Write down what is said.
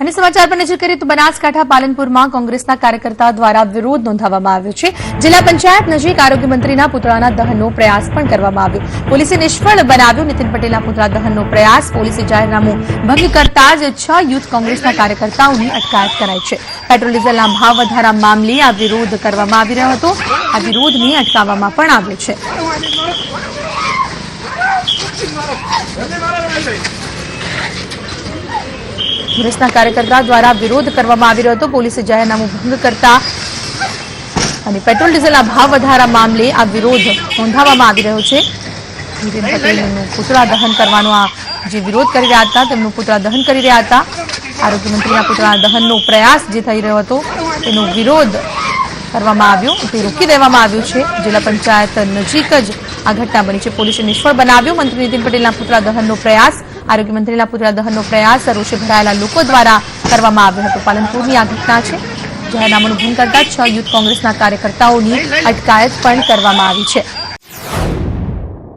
અને સમાચાર પર નજર કરીએ તો બનાસકાંઠા પાલનપુરમાં કોંગ્રેસના કાર્યકર્તાઓ દ્વારા વિરોધ નોંધાવવામાં આવ્યો છે। જિલ્લા પંચાયત નજીક આરોગ્ય મંત્રીના પુતળાના દહનનો પ્રયાસ પણ કરવામાં આવ્યો। પોલીસે નિષ્ફળ બનાવ્યો નીતિન પટેલના પુતળા દહનનો પ્રયાસ। પોલીસે જાહેરનામું ભંગ કરતા જ 6 યુથ કોંગ્રેસના કાર્યકર્તાઓની અટકાયત કરાઈ છે। પેટ્રોલ ડીઝલના ભાવ વધારા મામલે આ વિરોધ કરવામાં આવી રહ્યો હતો। આ વિરોધને અટકાવવામાં પણ આવ્યો છે। કોંગ્રેસના કાર્યકર્તા દ્વારા વિરોધ કરવામાં આવી રહ્યો હતો। પોલીસે જાહેરનામું ભંગ કરતા અને પેટ્રોલ ડીઝલના ભાવ વધારા મામલે આ વિરોધ નોંધાવવામાં આવી રહ્યો છે। નીતિન પટેલનું પુતળા દહન કરવાનો આ જે વિરોધ કરી રહ્યા હતા તેમનું પુતળા દહન કરી રહ્યા હતા। આરોગ્ય મંત્રીના પુતળા દહનનો પ્રયાસ જે થઈ રહ્યો હતો તેનો વિરોધ કરવામાં આવ્યો, તે રોકી દેવામાં આવ્યું છે। જિલ્લા પંચાયત નજીક જ આ ઘટના બની છે। પોલીસે નિષ્ફળ બનાવ્યો મંત્રી નીતિન પટેલના પુતળા દહનનો પ્રયાસ। આરોગ્ય મંત્રીના પુતળા દહનનો પ્રયાસ રોષે ભરાયેલા લોકો દ્વારા કરવામાં આવ્યો હતો। પાલનપુરની આ ઘટના છે। જાહેરનામાનું ભંગ કરતા 6 યુથ કોંગ્રેસના કાર્યકર્તાઓની અટકાયત પણ કરવામાં આવી છે।